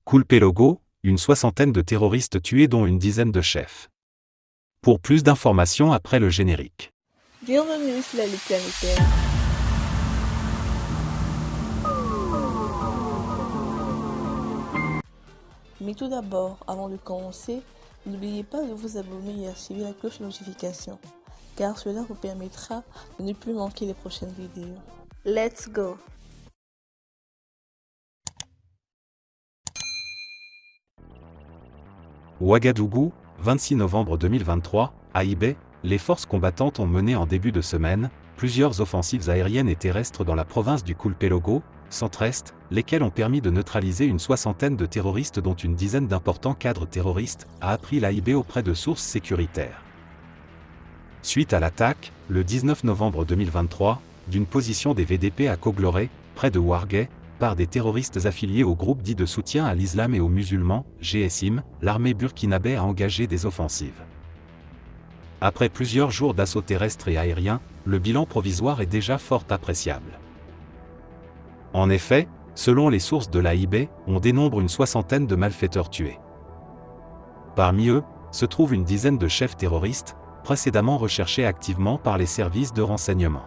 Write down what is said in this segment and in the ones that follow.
Kulpelogo, une soixantaine de terroristes tués dont une dizaine de chefs. Pour plus d'informations après le générique. Bienvenue sur la Ligue planétaire. Mais tout d'abord, avant de commencer, n'oubliez pas de vous abonner et activer la cloche de notification, car cela vous permettra de ne plus manquer les prochaines vidéos. Let's go! Ouagadougou, 26 novembre 2023, AIB, les forces combattantes ont mené en début de semaine plusieurs offensives aériennes et terrestres dans la province du Kulpelogo, centre-est, lesquelles ont permis de neutraliser une soixantaine de terroristes dont une dizaine d'importants cadres terroristes, a appris l'AIB auprès de sources sécuritaires. Suite à l'attaque, le 19 novembre 2023, d'une position des VDP à Kogloré, près de Ouargla, par des terroristes affiliés au groupe dit de soutien à l'islam et aux musulmans, GSIM, l'armée burkinabé a engagé des offensives. Après plusieurs jours d'assaut terrestre et aérien, le bilan provisoire est déjà fort appréciable. En effet, selon les sources de l'AIB, on dénombre une soixantaine de malfaiteurs tués. Parmi eux, se trouve une dizaine de chefs terroristes, précédemment recherchés activement par les services de renseignement.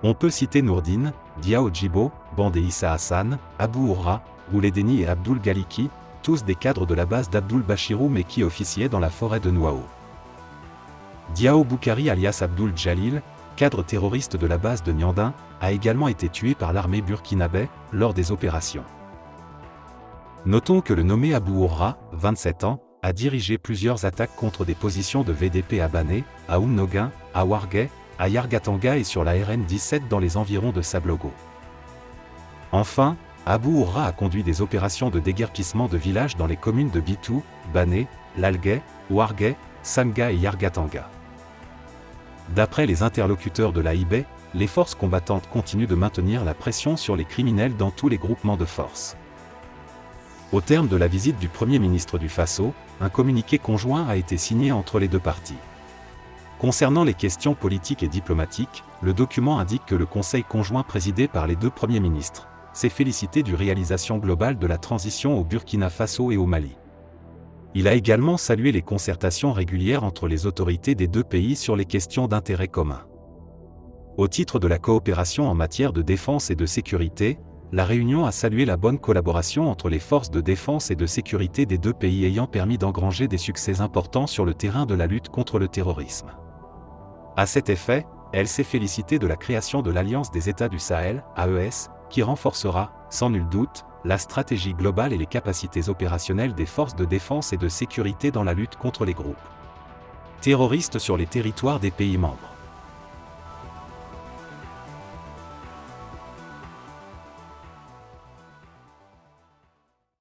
On peut citer Nourdine, Diao Djibo, Bandé Issa Hassan, Abou Ourra, Rouledeni et Abdul Galiki, tous des cadres de la base d'Abdul Bachirou mais qui officiaient dans la forêt de Nouao. Diao Boukari alias Abdul Jalil, cadre terroriste de la base de Niandin, a également été tué par l'armée burkinabé lors des opérations. Notons que le nommé Abou Ourra, 27 ans, a dirigé plusieurs attaques contre des positions de VDP à Bané, à Oumnoguin, à Ouargla, à Yargatanga et sur la RN 17 dans les environs de Sablogo. Enfin, Abou Ourra a conduit des opérations de déguerpissement de villages dans les communes de Bitou, Bané, Lalgué, Ouargla, Sanga et Yargatanga. D'après les interlocuteurs de l'AIB, les forces combattantes continuent de maintenir la pression sur les criminels dans tous les groupements de forces. Au terme de la visite du Premier ministre du Faso, un communiqué conjoint a été signé entre les deux parties. Concernant les questions politiques et diplomatiques, le document indique que le Conseil conjoint présidé par les deux premiers ministres s'est félicité du réalisation globale de la transition au Burkina Faso et au Mali. Il a également salué les concertations régulières entre les autorités des deux pays sur les questions d'intérêt commun. Au titre de la coopération en matière de défense et de sécurité, la réunion a salué la bonne collaboration entre les forces de défense et de sécurité des deux pays ayant permis d'engranger des succès importants sur le terrain de la lutte contre le terrorisme. À cet effet, elle s'est félicitée de la création de l'Alliance des États du Sahel, AES, qui renforcera, sans nul doute, la stratégie globale et les capacités opérationnelles des forces de défense et de sécurité dans la lutte contre les groupes terroristes sur les territoires des pays membres.